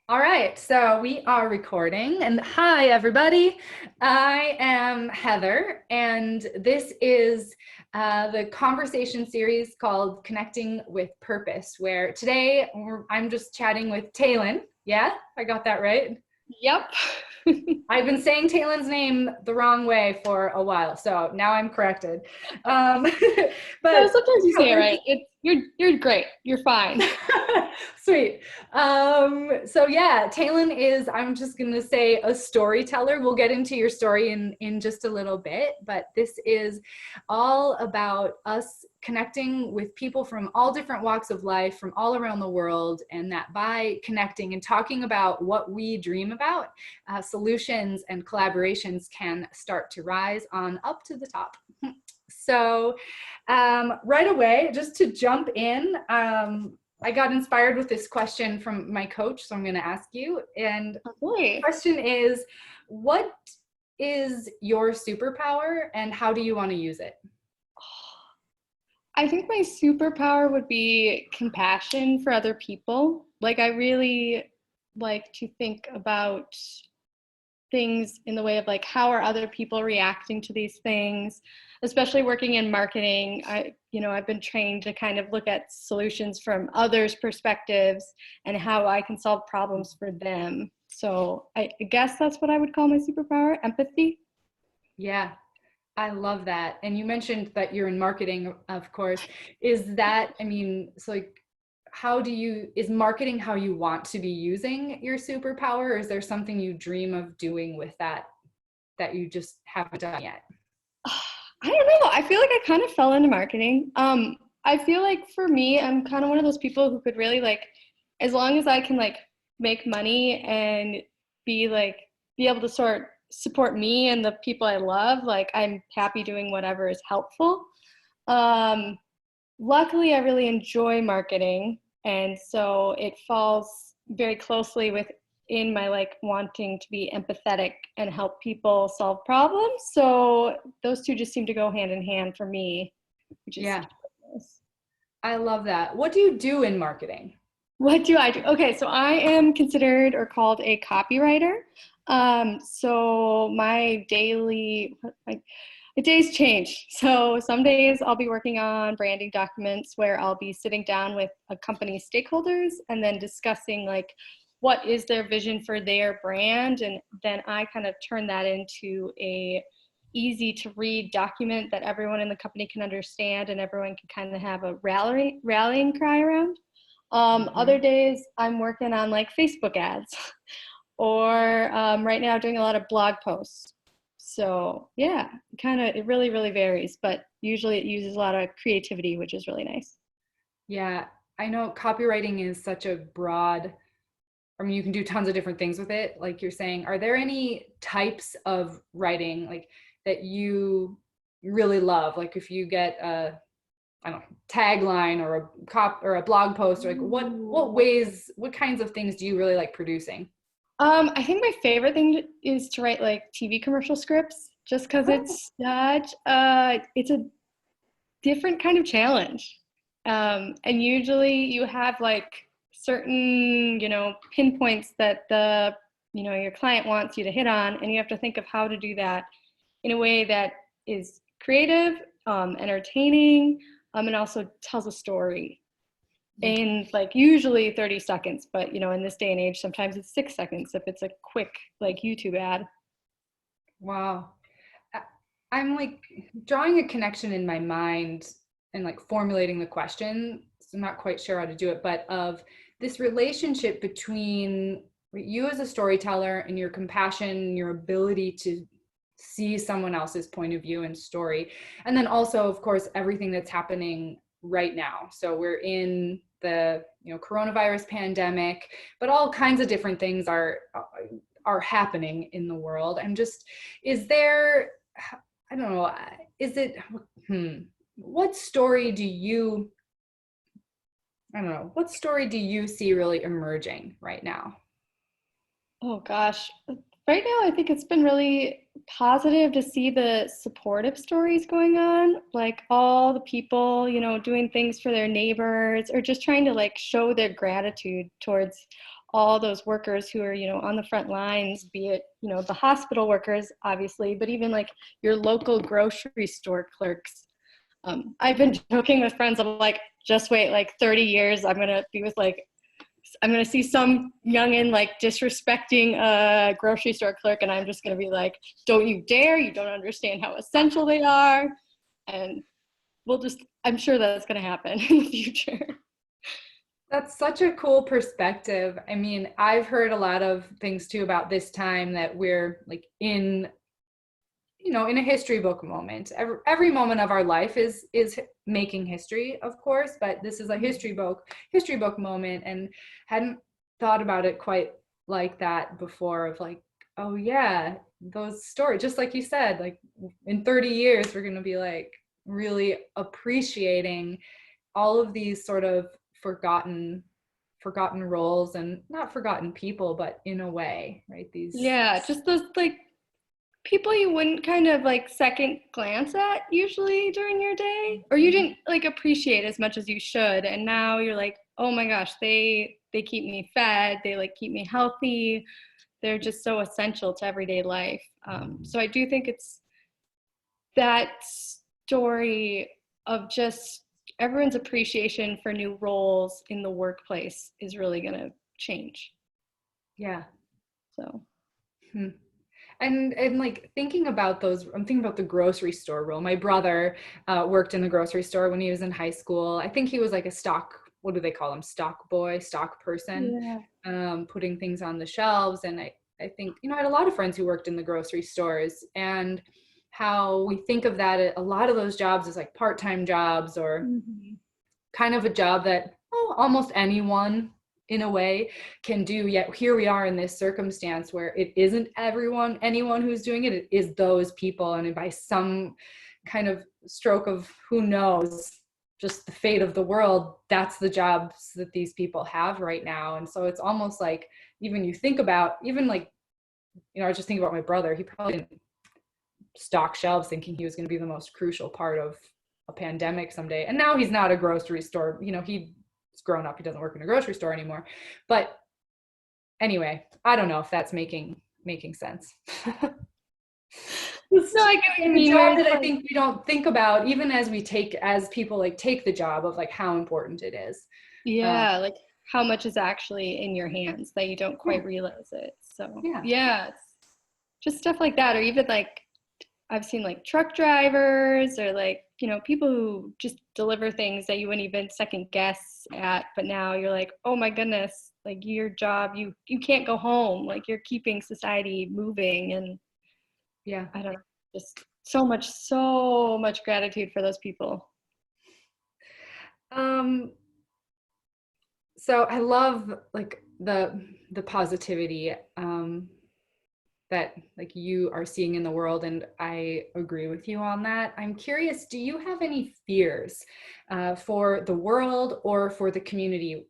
All right, so we are recording, and hi, everybody. I am Heather, and this is the conversation series called Connecting with Purpose, where today I'm just chatting with Talyn. Yeah, I got that right. Yep. I've been saying Talyn's name the wrong way for a while, so now I'm corrected. Um, No, but sometimes you yeah, say it right. You're great. You're fine. Sweet. So yeah, Talyn is, I'm just gonna say, a storyteller. We'll get into your story in just a little bit, but this is all about us connecting with people from all different walks of life, from all around the world, and that by connecting and talking about what we dream about, solutions and collaborations can start to rise on up to the top. So right away, just to jump in, I got inspired with this question from my coach, so I'm going to ask you. And the Okay. question is, what is your superpower and how do you want to use it? I think my superpower would be compassion for other people. Like, I really like to think about things in the way of like, how are other people reacting to these things, especially working in marketing. I've been trained to kind of look at solutions from others' perspectives and how I can solve problems for them. So I guess that's what I would call my superpower, empathy. Yeah, I love that. And you mentioned that you're in marketing, of course. Is that, I mean, so like, is marketing how you want to be using your superpower, or is there something you dream of doing with that you just haven't done yet? I don't know. I feel like I kind of fell into marketing. I feel like for me, I'm kind of one of those people who could really like, as long as I can like make money and be able to support me and the people I love, like I'm happy doing whatever is helpful. Um, Luckily, I really enjoy marketing, and so it falls very closely within my like wanting to be empathetic and help people solve problems. So those two just seem to go hand in hand for me, which is Yeah, nice. I love that. What do you do in marketing? What do I do? Okay, so I am considered or called a copywriter. So my days change. So some days I'll be working on branding documents where I'll be sitting down with a company's stakeholders and then discussing like what is their vision for their brand, and then I kind of turn that into a easy to read document that everyone in the company can understand and everyone can kind of have a rallying cry around. Other Mhm. days I'm working on like Facebook ads or right now doing a lot of blog posts. So yeah, it really, really varies, but usually it uses a lot of creativity, which is really nice. Yeah, I know copywriting is such a broad, I mean, you can do tons of different things with it, like you're saying. Are there any types of writing like that you really love? Like if you get a, I don't know, tagline or a blog post, or like what ways, what kinds of things do you really like producing? I think my favorite thing is to write like TV commercial scripts, just because it's a different kind of challenge. And usually you have like certain, pinpoints that your client wants you to hit on, and you have to think of how to do that in a way that is creative, entertaining, and also tells a story in like usually 30 seconds. But, in this day and age, sometimes it's 6 seconds if it's a quick like YouTube ad. Wow. I- I'm like drawing a connection in my mind and like formulating the question. So I'm not quite sure how to do it, but of this relationship between you as a storyteller and your compassion, your ability to see someone else's point of view and story. And then also, of course, everything that's happening right now. So we're in the, coronavirus pandemic, but all kinds of different things are happening in the world. And just, is there, I don't know, is it, what story do you, I don't know, what story do you see really emerging right now? Oh gosh. Right now, I think it's been really positive to see the supportive stories going on, like all the people, doing things for their neighbors or just trying to like show their gratitude towards all those workers who are, on the front lines, be it, the hospital workers, obviously, but even like your local grocery store clerks. I've been joking with friends, I'm like, just wait like 30 years, I'm going to see some youngin like disrespecting a grocery store clerk, and I'm just going to be like, don't you dare, you don't understand how essential they are. And I'm sure that's going to happen in the future. That's such a cool perspective. I mean, I've heard a lot of things too about this time that we're like in, in a history book moment. Every moment of our life is making history, of course, but this is a history book moment, and hadn't thought about it quite like that before, of like, oh yeah, those stories, just like you said, like in 30 years we're going to be like really appreciating all of these sort of forgotten roles, and not forgotten people, but in a way, right? These, Yeah, just those like people you wouldn't kind of like second glance at usually during your day, or you didn't like appreciate as much as you should, and now you're like, oh my gosh, they keep me fed, they like keep me healthy, they're just so essential to everyday life. So I do think it's that story of just everyone's appreciation for new roles in the workplace is really going to change. yeah. So Hmm. And like thinking about those, I'm thinking about the grocery store role. My brother worked in the grocery store when he was in high school. I think he was like a stock, what do they call him? Stock boy, stock person, yeah. putting things on the shelves. And I think, I had a lot of friends who worked in the grocery stores, and how we think of that, a lot of those jobs as like part-time jobs, or Mm-hmm. kind of a job that almost anyone in a way can do. Yet here we are in this circumstance where it isn't anyone who's doing it, it is those people, and by some kind of stroke of who knows, just the fate of the world, that's the jobs that these people have right now. And so it's almost like, even you think about, even like, I was just thinking about my brother, he probably didn't stock shelves thinking he was going to be the most crucial part of a pandemic someday. And now he's not a grocery store, he's grown up, he doesn't work in a grocery store anymore. But anyway, I don't know if that's making sense. No, I get what you The mean. job that I think we don't think about, even as people like take the job, of like how important it is. Yeah, like how much is actually in your hands that you don't quite realize it. So Yeah. yeah, it's just stuff like that, or even like I've seen like truck drivers, or like, people who just deliver things that you wouldn't even second guess at, but now you're like, oh my goodness, like your job, you can't go home, like you're keeping society moving. And Yeah. I don't know, just so much gratitude for those people. So I love like the positivity that like you are seeing in the world, and I agree with you on that. I'm curious, do you have any fears for the world or for the community,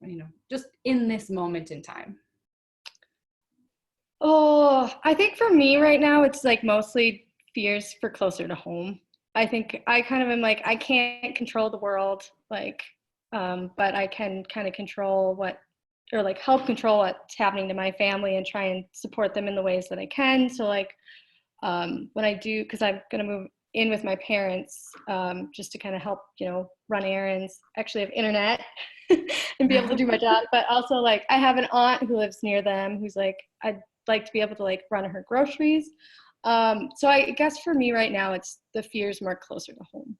just in this moment in time? Oh, I think for me right now, it's like mostly fears for closer to home. I think I kind of am like, I can't control the world, like, but I can kind of control or like help control what's happening to my family and try and support them in the ways that I can. So like, when I do, because I'm going to move in with my parents, just to kind of help, run errands, actually have internet and be able to do my job. But also like I have an aunt who lives near them who's like, I'd like to be able to like run her groceries. So I guess for me right now, it's the fears more closer to home.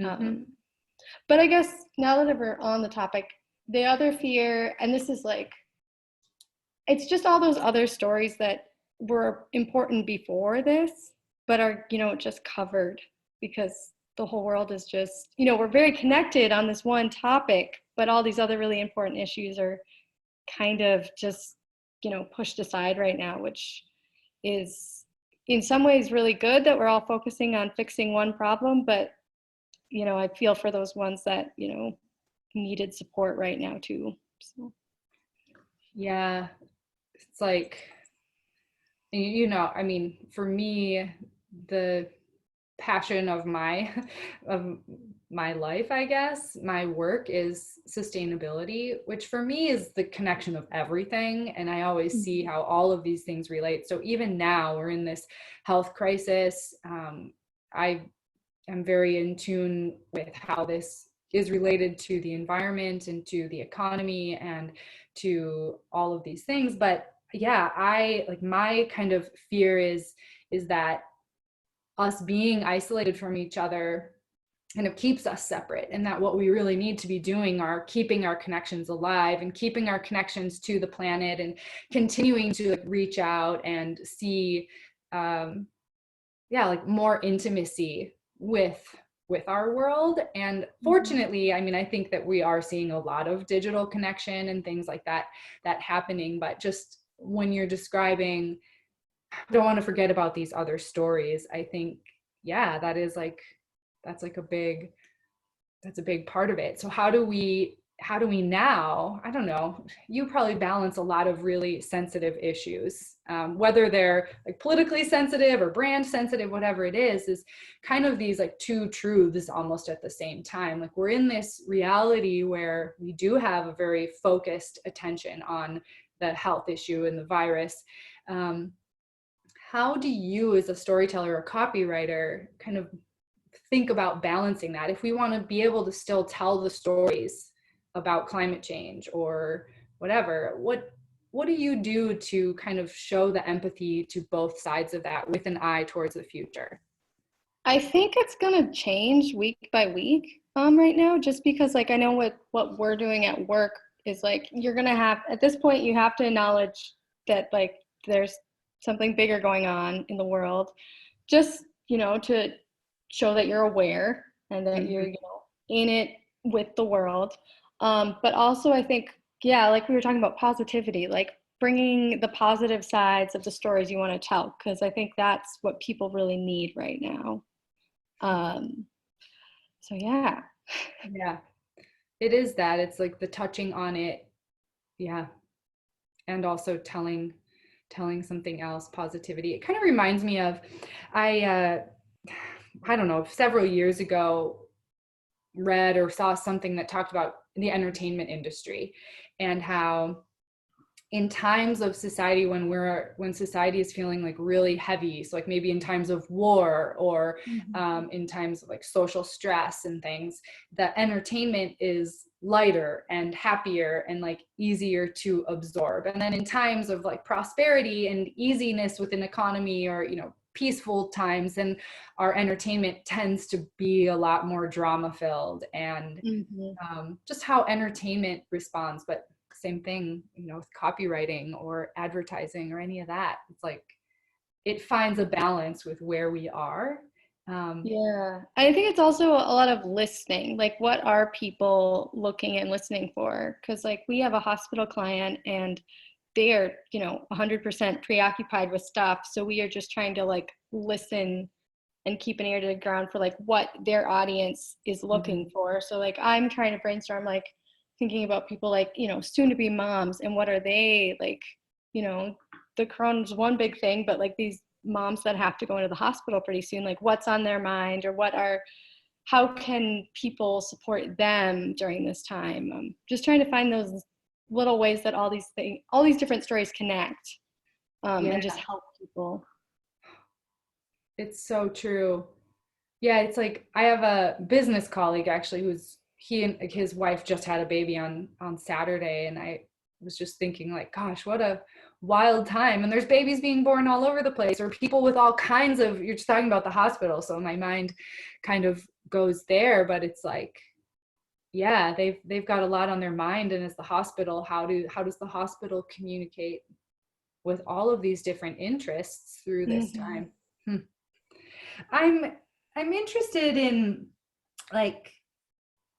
Mm-hmm. But I guess now that we're on the topic, the other fear, and this is like, it's just all those other stories that were important before this, but are, just covered because the whole world is just, we're very connected on this one topic, but all these other really important issues are kind of just, pushed aside right now, which is in some ways really good that we're all focusing on fixing one problem, but, I feel for those ones that, needed support right now too. So. Yeah, it's like you know, I mean, for me, the passion of my of my life, I guess, my work is sustainability, which for me is the connection of everything. And I always see Mhm. how all of these things relate. So even now we're in this health crisis. I am very in tune with how this is related to the environment and to the economy and to all of these things. But yeah, I like, my kind of fear is that us being isolated from each other kind of keeps us separate, and that what we really need to be doing are keeping our connections alive and keeping our connections to the planet and continuing to like reach out and see um yeah, like more intimacy with our world. And Mhm. fortunately, I mean, I think that we are seeing a lot of digital connection and things like that happening. But just when you're describing, I don't want to forget about these other stories, I think, yeah, that is like, that's like a big, that's a big part of it. So how do we now, I don't know, you probably balance a lot of really sensitive issues, whether they're like politically sensitive or brand sensitive, whatever it is kind of these like two truths almost at the same time. Like we're in this reality where we do have a very focused attention on the health issue and the virus. um, how do you as a storyteller or copywriter kind of think about balancing that if we want to be able to still tell the stories about climate change or whatever? What do you do to kind of show the empathy to both sides of that with an eye towards the future? I think it's gonna change week by week right now, just because like I know what we're doing at work is like you're gonna have at this point you have to acknowledge that like there's something bigger going on in the world, just to show that you're aware and that you're Mm-hmm. in it with the world. But also I think, yeah, like we were talking about positivity, like bringing the positive sides of the stories you want to tell, because I think that's what people really need right now. um, so yeah. Yeah, it is that. It's like the touching on it. Yeah. And also telling something else, positivity. It kind of reminds me of, I I don't know, several years ago read or saw something that talked about the entertainment industry and how in times of society when society is feeling like really heavy, so like maybe in times of war or Mhm. in times of like social stress and things, that entertainment is lighter and happier and like easier to absorb. And then in times of like prosperity and easiness within economy, or peaceful times, and our entertainment tends to be a lot more drama filled. And Mhm. just how entertainment responds. But same thing, with copywriting or advertising or any of that. It's like it finds a balance with where we are. Um, Yeah, I think it's also a lot of listening. Like, what are people looking and listening for? Because, like, we have a hospital client and they are, 100% preoccupied with stuff. So we are just trying to, like, listen and keep an ear to the ground for, like, what their audience is looking mhm. for. So, like, I'm trying to brainstorm, like, thinking about people, like, soon to be moms and what are they, like, you know, the Crohn's one big thing, but, like, these moms that have to go into the hospital pretty soon, like what's on their mind, or how can people support them during this time. Just trying to find those little ways that all these different stories connect, Yeah, and just help people. it's so true. Yeah, it's like I have a business colleague actually who's he and like, his wife just had a baby on Saturday, and I was just thinking like, gosh, what a wild time. And there's babies being born all over the place, or people with all kinds of, you're just talking about the hospital, so my mind kind of goes there. But it's like, yeah, they've got a lot on their mind. And as the hospital, how does the hospital communicate with all of these different interests through this Mm-hmm. time? Hmm. I'm I'm interested in, like,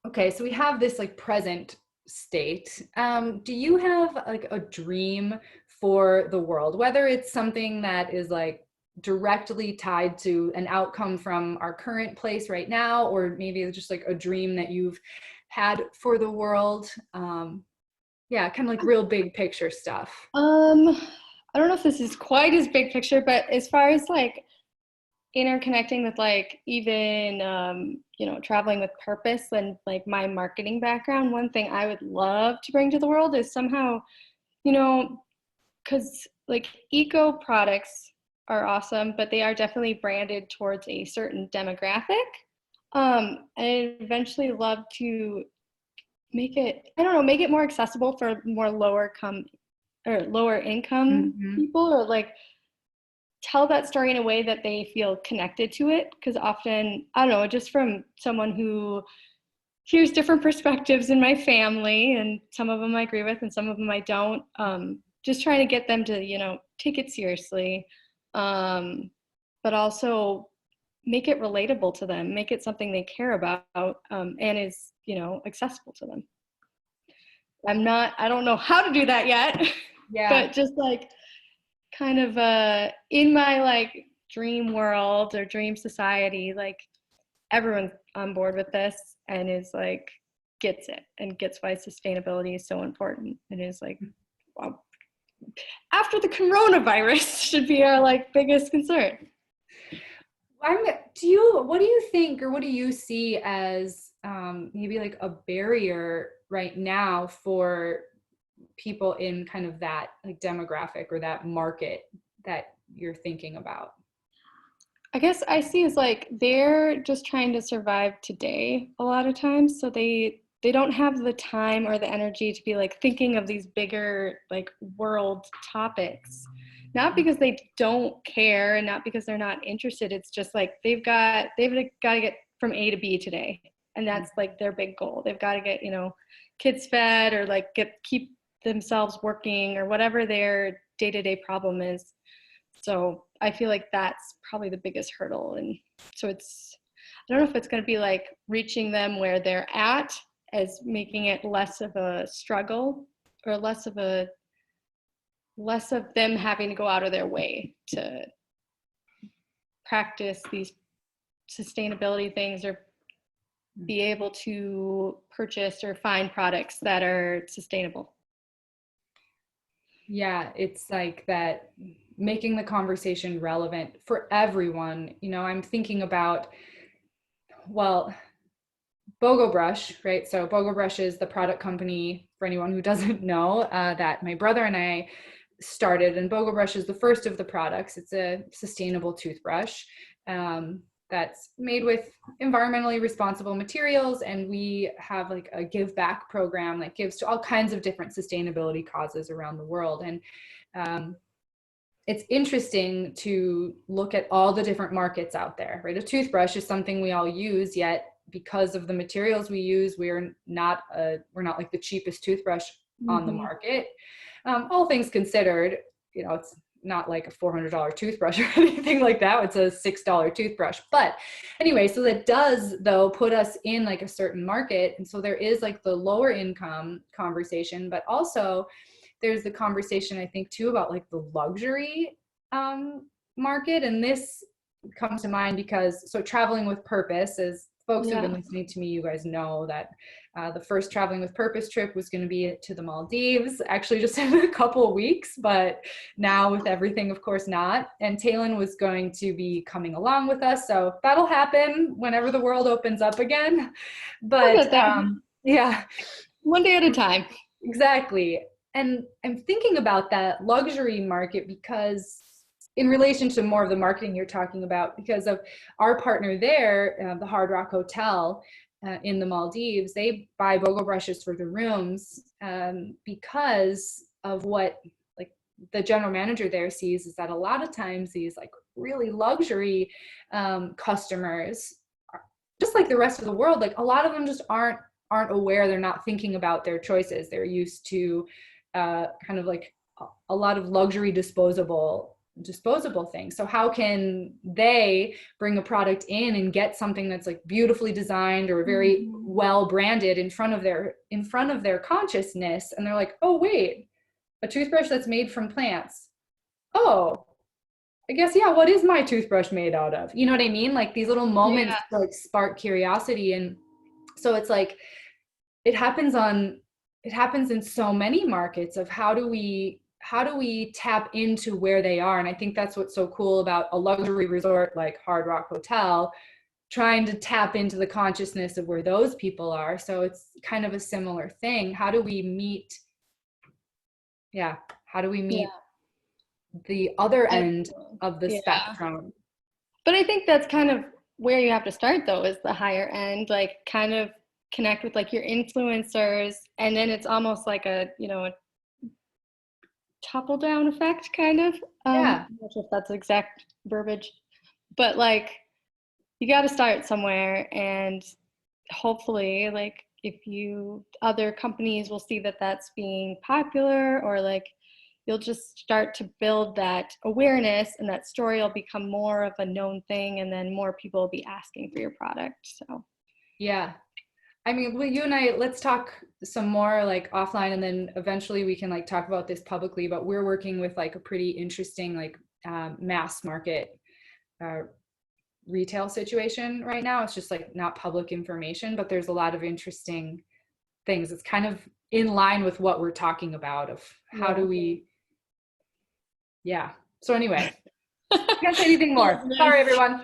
okay, so we have this like present state. Do you have like a dream for the world, whether it's something that is like directly tied to an outcome from our current place right now, or maybe it's just like a dream that you've had for the world? Yeah, kind of like real big picture stuff. Um, I don't know if this is quite as big picture, but as far as like interconnecting with like even traveling with purpose and like my marketing background, one thing I would love to bring to the world is somehow, because like eco products are awesome, but they are definitely branded towards a certain demographic. And I'd eventually love to make it, I don't know, make it more accessible for more lower income Mm-hmm. people, or like tell that story in a way that they feel connected to it. Because often, I don't know, just from someone who hears different perspectives in my family, and some of them I agree with and some of them I don't, just trying to get them to, take it seriously, but also make it relatable to them, make it something they care about, and is, accessible to them. I don't know how to do that yet, Yeah. but just like kind of in my like dream world or dream society, like everyone's on board with this and is like gets it and gets why sustainability is so important, and is like, well, after the coronavirus should be our like biggest concern. What do you think, or what do you see as maybe like a barrier right now for people in kind of that like demographic or that market that you're thinking about? I guess I see is like they're just trying to survive today a lot of times, so they don't have the time or the energy to be like thinking of these bigger like world topics. Not because they don't care and not because they're not interested. It's just like they've got to get from A to B today, and that's like their big goal. They've got to get, kids fed, or like keep themselves working, or whatever their day-to-day problem is. So I feel like that's probably the biggest hurdle. And so I don't know if it's going to be like reaching them where they're at, as making it less of a struggle, or less of them having to go out of their way to practice these sustainability things, or be able to purchase or find products that are sustainable. Yeah, it's like that, making the conversation relevant for everyone. I'm thinking about, well, Bogobrush, right? So Bogobrush is the product company, for anyone who doesn't know, that my brother and I started. And Bogobrush is the first of the products. It's a sustainable toothbrush that's made with environmentally responsible materials. And we have like a give back program that gives to all kinds of different sustainability causes around the world. And it's interesting to look at all the different markets out there, right? A toothbrush is something we all use, yet because of the materials we use, we're not like the cheapest toothbrush on the market. All things considered, it's not like a $400 toothbrush or anything like that. It's a $6 toothbrush. But anyway, so that does though put us in like a certain market. And so there is like the lower income conversation, but also there's the conversation, I think, too, about like the luxury market. And this comes to mind because, so traveling with purpose, as folks who've been listening to me, you guys know that the first traveling with purpose trip was going to be to the Maldives, actually just in a couple of weeks, but now with everything, of course not. And Talyn was going to be coming along with us. So that'll happen whenever the world opens up again. But yeah. One day at a time. Exactly. And I'm thinking about that luxury market because, in relation to more of the marketing you're talking about, because of our partner there, the Hard Rock Hotel in the Maldives, they buy Bogobrushes for the rooms because of what like the general manager there sees is that a lot of times these like really luxury customers, just like the rest of the world, like a lot of them just aren't aware. They're not thinking about their choices. They're used to kind of like a lot of luxury disposable things. So how can they bring a product in and get something that's like beautifully designed or very well branded in front of their consciousness? And they're like, oh wait, a toothbrush that's made from plants. Oh, I guess, yeah, what is my toothbrush made out of? You know what I mean? Like these little moments like spark curiosity. And so it's like it happens in so many markets of how do we how do we tap into where they are? And I think that's what's so cool about a luxury resort like Hard Rock Hotel, trying to tap into the consciousness of where those people are. So it's kind of a similar thing. How do we meet, how do we Yeah. meet the other end Absolutely. of the Yeah. spectrum? But I think that's kind of where you have to start though, is the higher end, like kind of connect with like your influencers, and then it's almost like a, a topple down effect kind of. Yeah. I'm not sure if that's exact verbiage, but like you got to start somewhere, and hopefully like if you other companies will see that that's being popular, or like you'll just start to build that awareness, and that story will become more of a known thing, and then more people will be asking for your product. So Yeah. I mean, well, you and I, let's talk some more like offline, and then eventually we can like talk about this publicly, but we're working with like a pretty interesting like mass market uh, retail situation right now. It's just like not public information, but there's a lot of interesting things. It's kind of in line with what we're talking about of how yeah. do we, yeah. So anyway, can't say anything more. Sorry, everyone.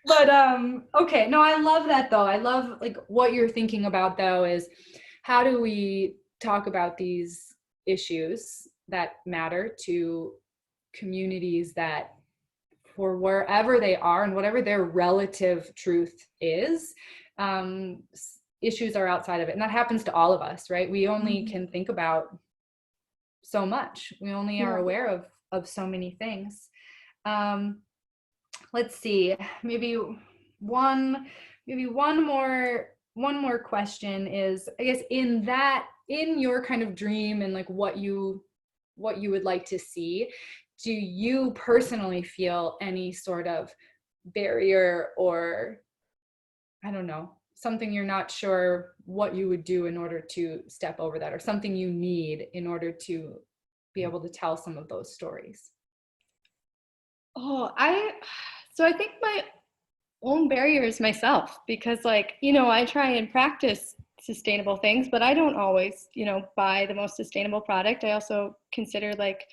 But okay, no, I love that though. I love like what you're thinking about though is how do we talk about these issues that matter to communities that for wherever they are and whatever their relative truth is, issues are outside of it. And that happens to all of us, right? We only can think about so much. We only are Yeah. aware of so many things. Um, let's see, maybe one one more question is, I guess, in your kind of dream and like what you would like to see, do you personally feel any sort of barrier, or I don't know, something you're not sure what you would do in order to step over that, or something you need in order to be able to tell some of those stories? Oh, I think my own barriers myself, because like, I try and practice sustainable things, but I don't always, buy the most sustainable product. I also consider like,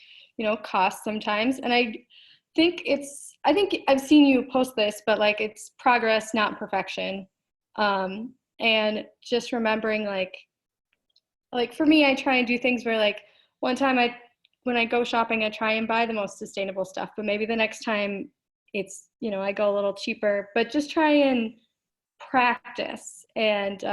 cost sometimes. And I think I've seen you post this, but like it's progress, not perfection. And just remembering like for me, I try and do things where like one time when I go shopping, I try and buy the most sustainable stuff, but maybe the next time it's, I go a little cheaper, but just try and practice and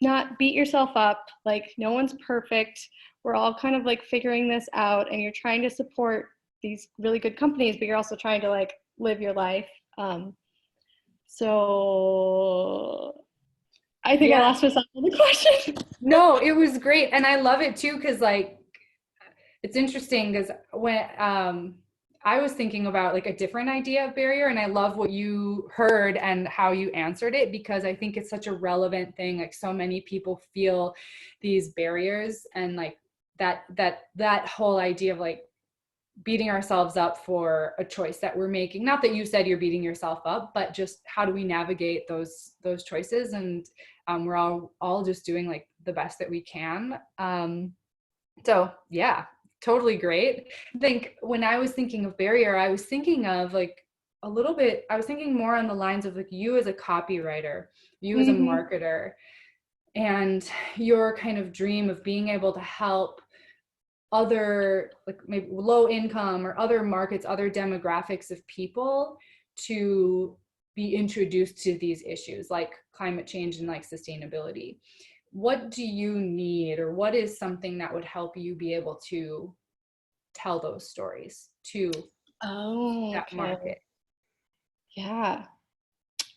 not beat yourself up. Like no one's perfect. We're all kind of like figuring this out, and you're trying to support these really good companies, but you're also trying to like live your life. So I think I Yeah. lost myself on the question. No, it was great. And I love it too, because like it's interesting because when I was thinking about like a different idea of barrier, and I love what you heard and how you answered it, because I think it's such a relevant thing. Like so many people feel these barriers, and like that whole idea of like beating ourselves up for a choice that we're making. Not that you said you're beating yourself up, but just how do we navigate those choices? And we're all just doing like the best that we can. So yeah, totally great. I think when I was thinking of barrier, I was thinking of like a little bit, I was thinking more on the lines of like you as a copywriter, you as a Mm-hmm. marketer, and your kind of dream of being able to help other like maybe low income or other markets, other demographics of people to be introduced to these issues like climate change and like sustainability. What do you need, or what is something that would help you be able to tell those stories to Oh, that okay. market? Yeah.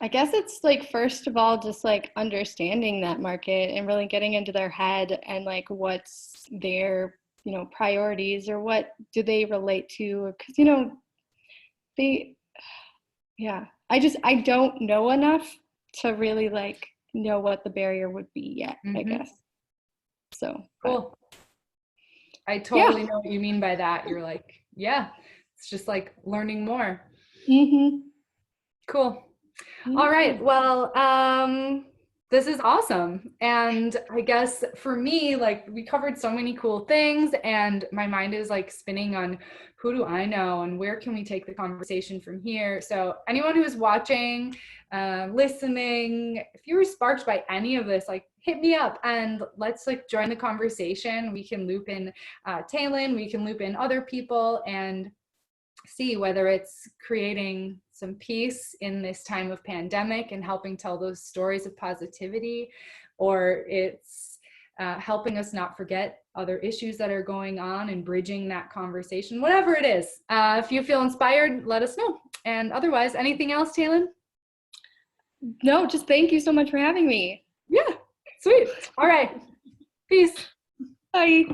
I guess it's like, first of all, just like understanding that market and really getting into their head, and like what's their, priorities, or what do they relate to? Because, they, yeah, I don't know enough to really like know what the barrier would be yet, I Mm-hmm. guess. So, but Cool. I yeah. totally know what you mean by that. You're like, yeah, it's just like learning more. Mm-hmm. Cool. All Yeah. right. Well, This is awesome. And I guess for me, like we covered so many cool things and my mind is like spinning on who do I know and where can we take the conversation from here. So anyone who's watching, listening, if you were sparked by any of this, like hit me up and let's like join the conversation. We can loop in Talyn, we can loop in other people and see whether it's creating some peace in this time of pandemic and helping tell those stories of positivity, or it's helping us not forget other issues that are going on and bridging that conversation, whatever it is. If you feel inspired, let us know. And otherwise, anything else, Talyn? No, just thank you so much for having me. Yeah, sweet. All right. Peace. Bye.